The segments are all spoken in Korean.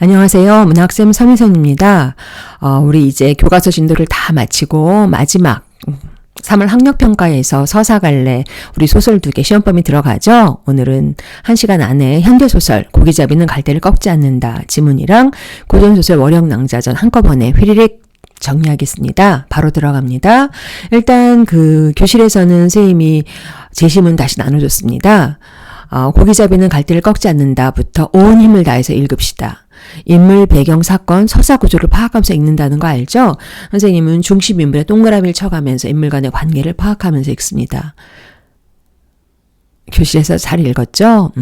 안녕하세요. 문학쌤 서미선입니다. 우리 이제 교과서 진도를 다 마치고 마지막 3월 학력평가에서 서사갈래 우리 소설 2개 시험범위 들어가죠. 오늘은 1시간 안에 현대소설 고기잡이는 갈대를 꺾지 않는다 지문이랑 고전소설 월영낭자전 한꺼번에 휘리릭 정리하겠습니다. 바로 들어갑니다. 일단 그 교실에서는 선생님이 제시문 다시 나눠줬습니다. 고기잡이는 갈대를 꺾지 않는다부터 온 힘을 다해서 읽읍시다. 인물, 배경, 사건, 서사 구조를 파악하면서 읽는다는 거 알죠? 선생님은 중심 인물에 동그라미를 쳐가면서 인물 간의 관계를 파악하면서 읽습니다. 교실에서 잘 읽었죠?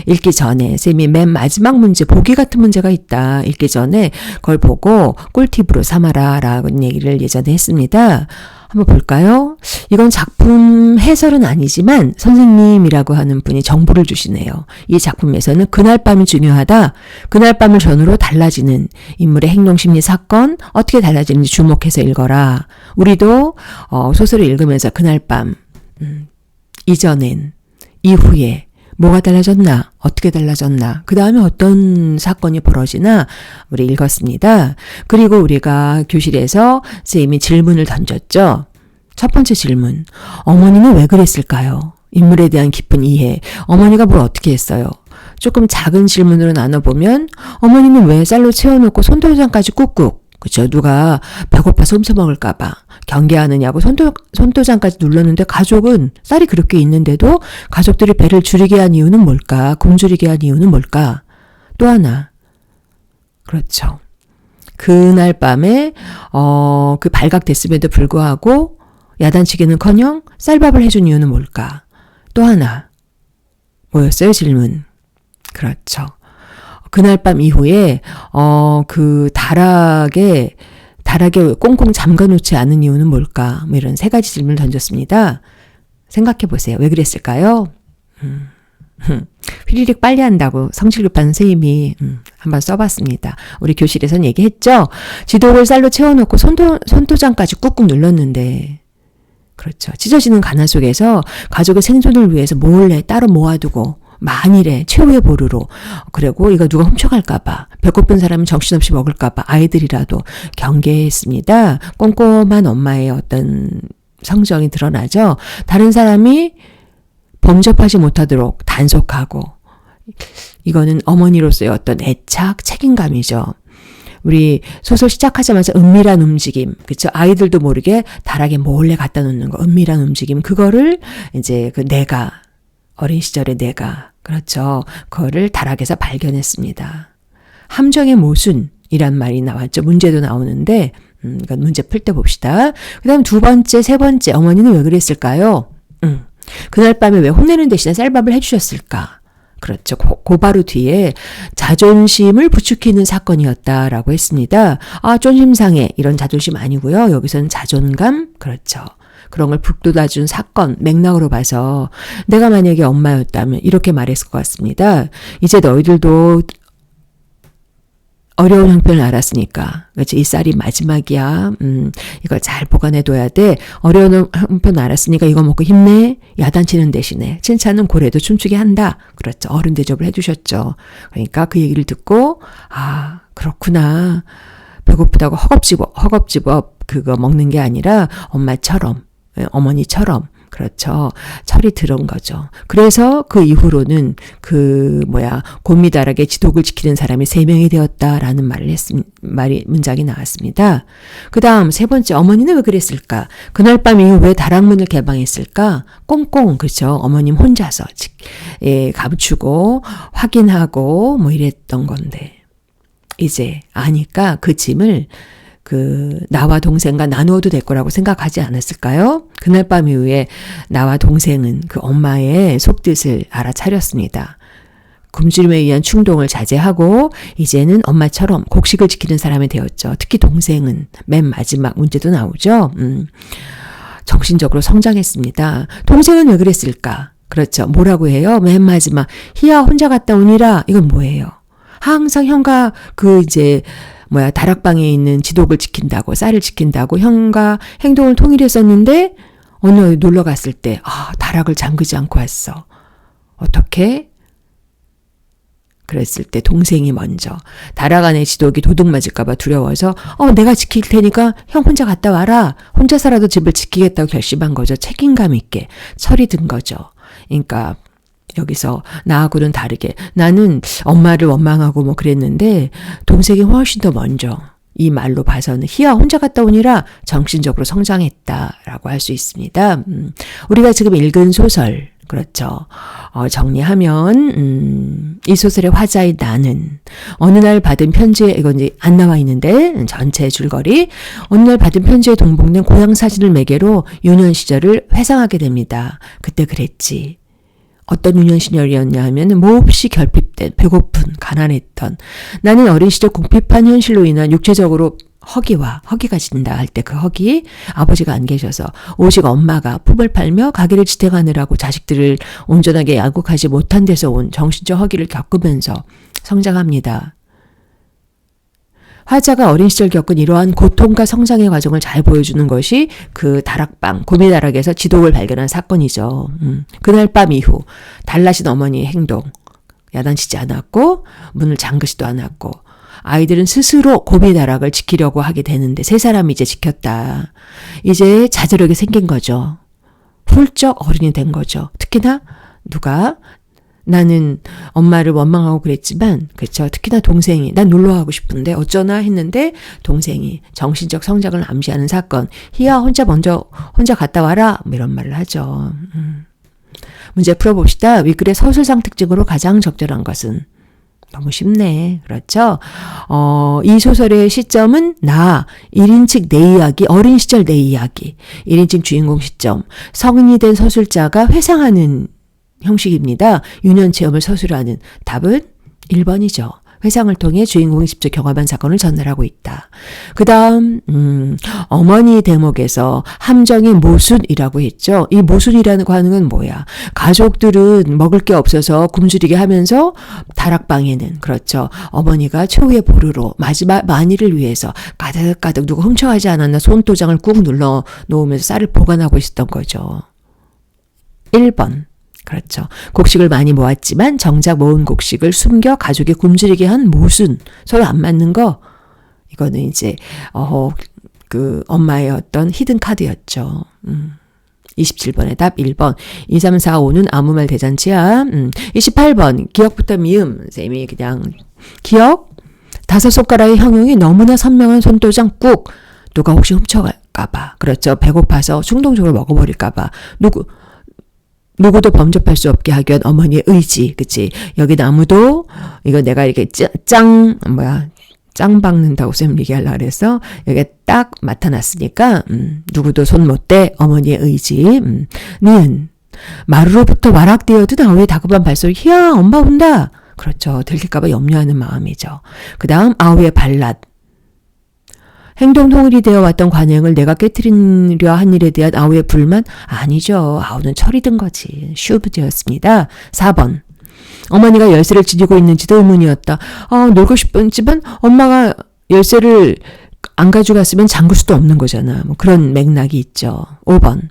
읽기 전에 선생님이 맨 마지막 문제, 보기 같은 문제가 있다. 읽기 전에 그걸 보고 꿀팁으로 삼아라 라는 얘기를 예전에 했습니다. 한번 볼까요? 이건 작품 해설은 아니지만 선생님이라고 하는 분이 정보를 주시네요. 이 작품에서는 그날 밤이 중요하다. 그날 밤을 전후로 달라지는 인물의 행동, 심리, 사건 어떻게 달라지는지 주목해서 읽어라. 우리도 소설을 읽으면서 그날 밤 이전엔 이후에 뭐가 달라졌나? 어떻게 달라졌나? 그 다음에 어떤 사건이 벌어지나? 우리 읽었습니다. 그리고 우리가 교실에서 선생님이 질문을 던졌죠. 첫 번째 질문. 어머니는 왜 그랬을까요? 인물에 대한 깊은 이해. 어머니가 뭘 어떻게 했어요? 조금 작은 질문으로 나눠보면 어머니는 왜 쌀로 채워놓고 손도장까지 꾹꾹 그쵸? 누가 배고파서 훔쳐먹을까봐 경계하느냐고 손도장까지 눌렀는데 가족은 쌀이 그렇게 있는데도 가족들이 배를 줄이게 한 이유는 뭘까? 굶주리게 한 이유는 뭘까? 또 하나. 그렇죠. 그날 밤에 그 발각됐음에도 불구하고 야단치기는커녕 쌀밥을 해준 이유는 뭘까? 또 하나. 뭐였어요? 질문. 그렇죠. 그날 밤 이후에 그 다락에 꽁꽁 잠가놓지 않은 이유는 뭘까? 뭐 이런 3가지 질문을 던졌습니다. 생각해 보세요. 왜 그랬을까요? 휘리릭 빨리 한다고 성실급한 선생님이 한번 써봤습니다. 우리 교실에선 얘기했죠. 지도를 쌀로 채워놓고 손도장까지 꾹꾹 눌렀는데 그렇죠. 찢어지는 가난 속에서 가족의 생존을 위해서 몰래 따로 모아두고 만일에 최후의 보루로 그리고 이거 누가 훔쳐갈까봐 배고픈 사람은 정신없이 먹을까봐 아이들이라도 경계했습니다. 꼼꼼한 엄마의 어떤 성정이 드러나죠. 다른 사람이 범접하지 못하도록 단속하고 이거는 어머니로서의 어떤 애착, 책임감이죠. 우리 소설 시작하자마자 은밀한 움직임, 그쵸? 아이들도 모르게 다락에 몰래 갖다 놓는 거, 은밀한 움직임, 그거를 이제 그 내가 어린 시절의 내가 그렇죠. 그거를 다락에서 발견했습니다. 함정의 모순이란 말이 나왔죠. 문제도 나오는데 이건 문제 풀 때 봅시다. 그 다음 2번째, 3번째 어머니는 왜 그랬을까요? 그날 밤에 왜 혼내는 대신에 쌀밥을 해주셨을까? 그렇죠. 바로 뒤에 자존심을 부추기는 사건이었다라고 했습니다. 쫀심상해 이런 자존심 아니고요. 여기서는 자존감 그렇죠. 그런 걸 북돋아준 사건, 맥락으로 봐서 내가 만약에 엄마였다면 이렇게 말했을 것 같습니다. 이제 너희들도 어려운 형편을 알았으니까 그렇지? 이 쌀이 마지막이야. 이걸 잘 보관해둬야 돼. 어려운 형편을 알았으니까 이거 먹고 힘내. 야단치는 대신에 칭찬은 고래도 춤추게 한다. 그렇죠. 어른 대접을 해주셨죠. 그러니까 그 얘기를 듣고 그렇구나. 배고프다고 허겁지겁 그거 먹는 게 아니라 엄마처럼 어머니처럼 그렇죠. 철이 들은 거죠. 그래서 그 이후로는 곰미다락의 지독을 지키는 사람이 3명이 되었다라는 문장이 나왔습니다. 그 다음 3번째 어머니는 왜 그랬을까? 그날 밤 이후 왜 다락문을 개방했을까? 꽁꽁 그렇죠. 어머님 혼자서 감추고 확인하고 뭐 이랬던 건데 이제 아니까 그 짐을 나와 동생과 나누어도 될 거라고 생각하지 않았을까요? 그날 밤 이후에 나와 동생은 그 엄마의 속뜻을 알아차렸습니다. 굶주림에 의한 충동을 자제하고 이제는 엄마처럼 곡식을 지키는 사람이 되었죠. 특히 동생은 맨 마지막 문제도 나오죠. 정신적으로 성장했습니다. 동생은 왜 그랬을까? 그렇죠. 뭐라고 해요? 맨 마지막 희야 혼자 갔다 오니라. 이건 뭐예요? 항상 형과 다락방에 있는 지독을 지킨다고, 쌀을 지킨다고 형과 행동을 통일했었는데, 어느 놀러 갔을 때, 다락을 잠그지 않고 왔어. 어떻게? 그랬을 때 동생이 먼저 다락안의 지독이 도둑 맞을까봐 두려워서 내가 지킬 테니까 형 혼자 갔다 와라. 혼자서라도 집을 지키겠다고 결심한 거죠. 책임감 있게 철이 든 거죠. 그러니까 여기서 나하고는 다르게 나는 엄마를 원망하고 뭐 그랬는데 동생이 훨씬 더 먼저 이 말로 봐서는 희야 혼자 갔다 오니라 정신적으로 성장했다라고 할 수 있습니다. 우리가 지금 읽은 소설 그렇죠. 정리하면 이 소설의 화자인 나는 어느 날 받은 편지에 이건 이제 안 나와 있는데 전체 줄거리 어느 날 받은 편지에 동봉된 고향 사진을 매개로 유년 시절을 회상하게 됩니다. 그때 그랬지. 어떤 유년 시절이었냐 하면 몹시 결핍된 배고픈 가난했던 나는 어린 시절 궁핍한 현실로 인한 육체적으로 허기가 진다 할 때 그 허기 아버지가 안 계셔서 오직 엄마가 품을 팔며 가게를 지탱하느라고 자식들을 온전하게 양육하지 못한 데서 온 정신적 허기를 겪으면서 성장합니다. 화자가 어린 시절 겪은 이러한 고통과 성장의 과정을 잘 보여주는 것이 그 다락방 구미다락에서 지독을 발견한 사건이죠. 그날 밤 이후 달라진 어머니의 행동 야단치지 않았고 문을 잠그지도 않았고 아이들은 스스로 고미다락을 지키려고 하게 되는데 세 사람이 이제 지켰다. 이제 자제력이 생긴 거죠. 훌쩍 어른이 된 거죠. 특히나 누가 나는 엄마를 원망하고 그랬지만 그렇죠. 특히나 동생이 난 놀러 가고 싶은데 어쩌나 했는데 동생이 정신적 성장을 암시하는 사건. 희야 혼자 갔다 와라 뭐 이런 말을 하죠. 문제 풀어봅시다. 위글의 서술상 특징으로 가장 적절한 것은 너무 쉽네. 그렇죠? 이 소설의 시점은 1인칭 내 이야기, 어린 시절 내 이야기. 1인칭 주인공 시점. 성인이 된 서술자가 회상하는 형식입니다. 유년 체험을 서술하는 답은 1번이죠. 회상을 통해 주인공이 직접 경험한 사건을 전달하고 있다. 그 다음 어머니 대목에서 함정의 모순이라고 했죠. 이 모순이라는 과정은 뭐야? 가족들은 먹을 게 없어서 굶주리게 하면서 다락방에는 그렇죠. 어머니가 최후의 보루로 마지막 만일을 위해서 가득가득 누가 훔쳐가지 않았나 손도장을 꾹 눌러 놓으면서 쌀을 보관하고 있었던 거죠. 1번. 그렇죠. 곡식을 많이 모았지만 정작 모은 곡식을 숨겨 가족이 굶주리게 한 모순, 서로 안 맞는 거. 이거는 이제 그 엄마의 어떤 히든 카드였죠. 27번의 답 1번. 2, 3, 4, 5는 아무 말 대잔치야. 28번. 기억부터 미음. 쌤이 그냥 기억. 5손가락의 형용이 너무나 선명한 손도장 꾹. 누가 혹시 훔쳐갈까봐. 그렇죠. 배고파서 충동적으로 먹어버릴까봐. 누구도 범접할 수 없게 하기 위한 어머니의 의지, 그치? 여기는 아무도, 이거 내가 이렇게 짱 박는다고 쌤 얘기하려고 그래서, 여기에 딱 나타났으니까, 누구도 손 못 대, 어머니의 의지, 니은. 마루로부터 와락되어도 나오의 다급한 발소리, 희야, 엄마 온다! 그렇죠. 들킬까봐 염려하는 마음이죠. 그 다음, 아우의 발랏. 행동 통일이 되어 왔던 관행을 내가 깨트리려 한 일에 대한 아우의 불만? 아니죠. 아우는 철이 든 거지. 슈브드였습니다. 4번. 어머니가 열쇠를 지니고 있는지도 의문이었다. 놀고 싶었지만 엄마가 열쇠를 안 가져갔으면 잠글 수도 없는 거잖아. 뭐 그런 맥락이 있죠. 5번.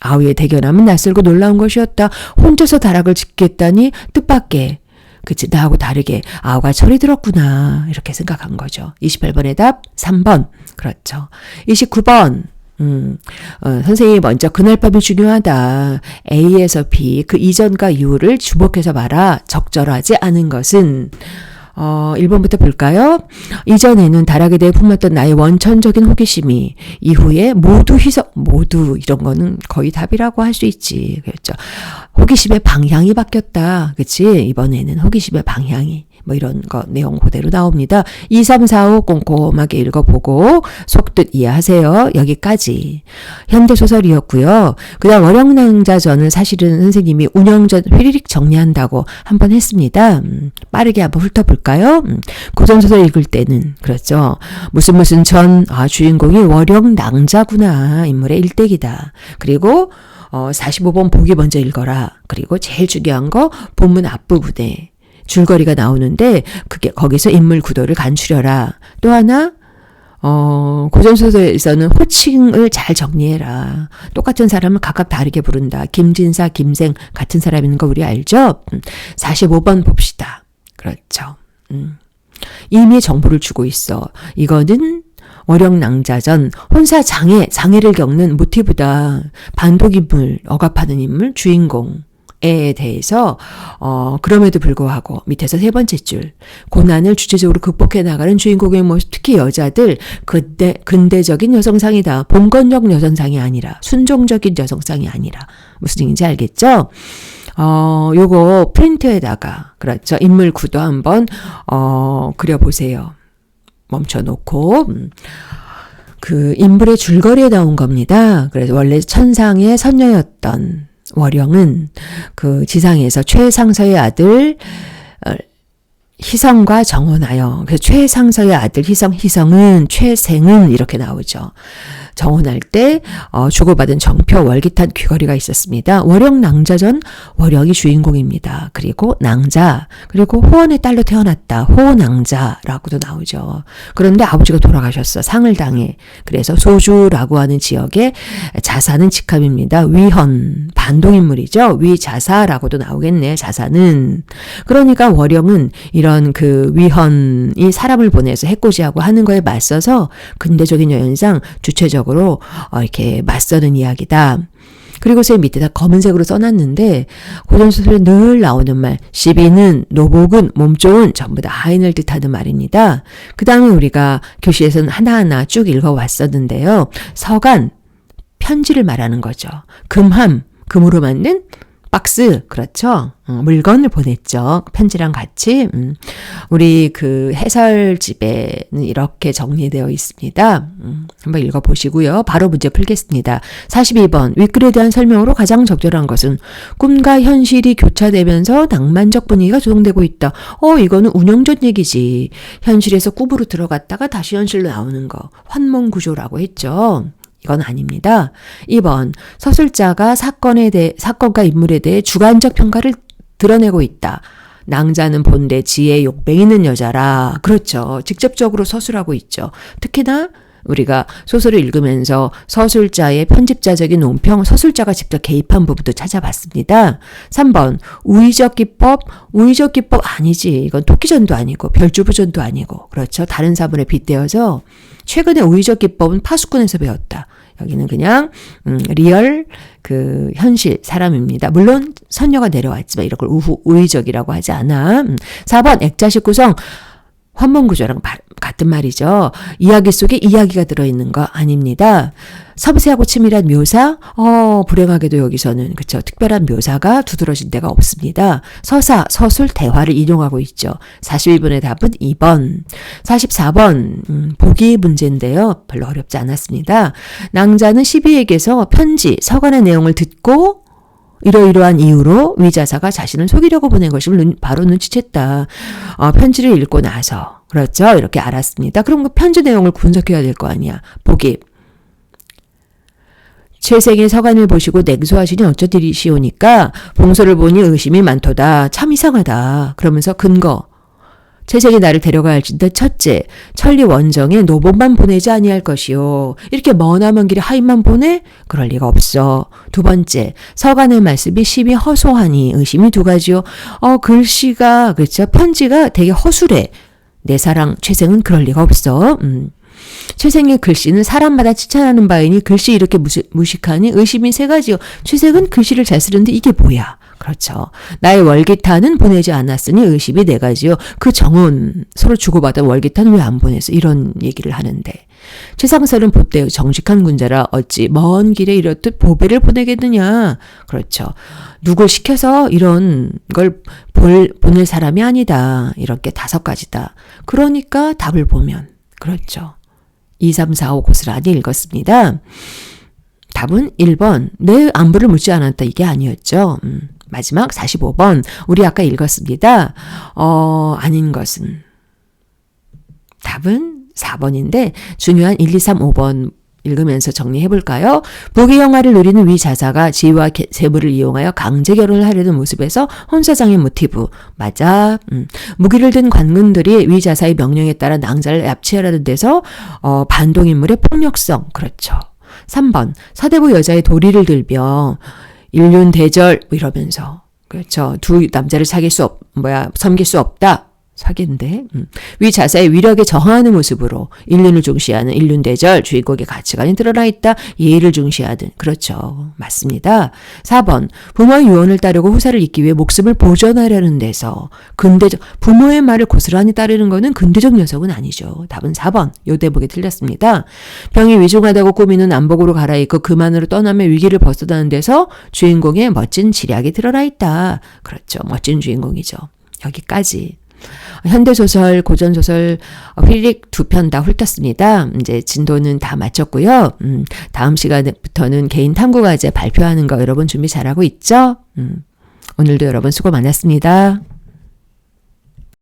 아우의 대견함은 낯설고 놀라운 것이었다. 혼자서 다락을 짓겠다니 뜻밖의. 그치, 나하고 다르게 아우가 철이 들었구나 이렇게 생각한 거죠. 28번의 답 3번. 그렇죠. 29번. 선생님이 먼저 그날 밤이 중요하다. A에서 B 그 이전과 이후를 주목해서 봐라. 적절하지 않은 것은 1번부터 볼까요? 이전에는 다락에 대해 품었던 나의 원천적인 호기심이 이후에 모두 이런 거는 거의 답이라고 할 수 있지. 그렇죠. 호기심의 방향이 바뀌었다. 그치? 이번에는 호기심의 방향이 뭐 이런 거 내용 그대로 나옵니다. 2, 3, 4, 5 꼼꼼하게 읽어보고 속뜻 이해하세요. 여기까지 현대소설이었고요. 그 다음 월영낭자전은 사실은 선생님이 운영전 휘리릭 정리한다고 한번 했습니다. 빠르게 한번 훑어볼까요? 고전소설 읽을 때는 그렇죠. 무슨 전 주인공이 월영낭자구나. 인물의 일대기다. 그리고 45번 보기 먼저 읽어라. 그리고 제일 중요한 거 본문 앞부분에 줄거리가 나오는데 그게 거기서 인물 구도를 간추려라. 또 하나 고전소설에서는 호칭을 잘 정리해라. 똑같은 사람을 각각 다르게 부른다. 김진사, 김생 같은 사람인 거 우리 알죠? 45번 봅시다. 그렇죠. 이미 정보를 주고 있어. 이거는 월영낭자전, 장애를 겪는 모티브다. 반독인물, 억압하는 인물, 주인공에 대해서 그럼에도 불구하고 밑에서 세 번째 줄, 고난을 주체적으로 극복해 나가는 주인공의 모습, 특히 여자들, 근대적인 여성상이다. 봉건적 여성상이 아니라 순종적인 여성상이 아니라. 무슨 얘기인지 알겠죠? 요거 프린트에다가, 그렇죠, 인물 구도 한번 그려보세요. 멈춰놓고 그 인물의 줄거리에 나온 겁니다. 그래서 원래 천상의 선녀였던 월영은 그 지상에서 최상서의 아들 희성과 정혼하여, 그래서 최상서의 아들 희성은 최생은 이렇게 나오죠. 정혼할 때 주고받은 정표 월기탄 귀걸이가 있었습니다. 월영낭자전, 월영이 주인공입니다. 그리고 낭자, 그리고 호원의 딸로 태어났다. 호낭자라고도 나오죠. 그런데 아버지가 돌아가셨어. 상을 당해. 그래서 소주라고 하는 지역의 자사는 직함입니다. 위헌, 반동인물이죠. 위자사라고도 나오겠네. 자사는. 그러니까 월영은 이런 그 위헌이 사람을 보내서 해코지하고 하는 거에 맞서서 근대적인 여현상 주체적으로 이렇게 맞서는 이야기다. 그리고서 밑에다 검은색으로 써놨는데 고전소설에 늘 나오는 말, 시비는, 노복은, 몸종은 전부 다 하인을 뜻하는 말입니다. 그 다음에 우리가 교실에서는 하나하나 쭉 읽어왔었는데요. 서간, 편지를 말하는 거죠. 금함, 금으로 만든 박스, 그렇죠. 물건을 보냈죠. 편지랑 같이. 우리 그 해설집에는 이렇게 정리되어 있습니다. 한번 읽어보시고요. 바로 문제 풀겠습니다. 42번. 윗글에 대한 설명으로 가장 적절한 것은 꿈과 현실이 교차되면서 낭만적 분위기가 조성되고 있다. 이거는 운영전 얘기지. 현실에서 꿈으로 들어갔다가 다시 현실로 나오는 거. 환몽구조라고 했죠. 이건 아닙니다. 2번. 서술자가 사건과 인물에 대해 주관적 평가를 드러내고 있다. 낭자는 본래 지혜 욕맹 있는 여자라. 그렇죠. 직접적으로 서술하고 있죠. 특히나 우리가 소설을 읽으면서 서술자의 편집자적인 논평, 서술자가 직접 개입한 부분도 찾아봤습니다. 3번. 우의적 기법 아니지. 이건 토끼전도 아니고 별주부전도 아니고, 그렇죠. 다른 사본에 빗대어서 최근에 우의적 기법은 파수꾼에서 배웠다. 여기는 그냥 리얼 그 현실 사람입니다. 물론 선녀가 내려왔지만 이런 걸 우의적이라고 하지 않아. 4번. 액자식 구성, 환문구조랑 같은 말이죠. 이야기 속에 이야기가 들어있는 거 아닙니다. 섬세하고 치밀한 묘사, 불행하게도 여기서는 그쵸, 특별한 묘사가 두드러진 데가 없습니다. 서사, 서술, 대화를 인용하고 있죠. 41번의 답은 2번. 44번 보기 문제인데요. 별로 어렵지 않았습니다. 낭자는 시비에게서 편지, 서간의 내용을 듣고 이러이러한 이유로 위자사가 자신을 속이려고 보낸 것임을 바로 눈치챘다. 편지를 읽고 나서, 그렇죠, 이렇게 알았습니다. 그럼 그 편지 내용을 분석해야 될 거 아니야. 보기. 최생의 서간을 보시고 냉소하시니 어쩌디시오니까 봉소를 보니 의심이 많도다. 참 이상하다. 그러면서 근거. 최생이 나를 데려가야 할진데 첫째, 천리 원정에 노복만 보내지 아니할 것이요. 이렇게 머나먼 길에 하인만 보내? 그럴 리가 없어. 두 번째, 서간의 말씀이 심히 허소하니 의심이 두 가지요. 글씨가, 그렇죠, 편지가 되게 허술해. 내 사랑 최생은 그럴 리가 없어. 최생의 글씨는 사람마다 칭찬하는 바이니 글씨 이렇게 무식하니 의심이 세 가지요. 최생은 글씨를 잘 쓰는데 이게 뭐야? 그렇죠. 나의 월기탄은 보내지 않았으니 의심이 네 가지요. 그 정혼, 서로 주고받은 월기탄 왜 안 보내서 이런 얘기를 하는데. 최상설은 보때의 정직한 군자라 어찌 먼 길에 이렇듯 보배를 보내겠느냐. 그렇죠. 누굴 시켜서 이런 걸 보낼 사람이 아니다. 이렇게 5가지다. 그러니까 답을 보면, 그렇죠. 2, 3, 4, 5 고스란히 읽었습니다. 답은 1번. 내 안부를 묻지 않았다. 이게 아니었죠. 마지막 45번. 우리 아까 읽었습니다. 아닌 것은. 답은 4번인데 중요한 1, 2, 3, 5번 읽으면서 정리해볼까요? 부귀영화를 누리는 위자사가 지위와 재물을 이용하여 강제 결혼을 하려는 모습에서 혼사장의 모티브. 맞아. 무기를 든 관군들이 위자사의 명령에 따라 낭자를 납치하려는 데서 반동인물의 폭력성. 그렇죠. 3번. 사대부 여자의 도리를 들며 인륜대절 이러면서, 그렇죠, 두 남자를 섬길 수 없다. 사기인데. 위 자사의 위력에 저항하는 모습으로 인륜을 중시하는 인륜대절, 주인공의 가치관이 드러나 있다. 예의를 중시하든. 그렇죠. 맞습니다. 4번 부모의 유언을 따르고 후사를 잇기 위해 목숨을 보존하려는 데서 부모의 말을 고스란히 따르는 것은 근대적 녀석은 아니죠. 답은 4번 요대복이 틀렸습니다. 병이 위중하다고 꾸미는 안복으로 갈아입고 그만으로 떠나며 위기를 벗어나는 데서 주인공의 멋진 지략이 드러나 있다. 그렇죠. 멋진 주인공이죠. 여기까지. 현대소설, 고전소설 휘릭 2편 다 훑었습니다. 이제 진도는 다 마쳤고요. 다음 시간부터는 개인 탐구과제 발표하는 거 여러분 준비 잘하고 있죠? 오늘도 여러분 수고 많았습니다.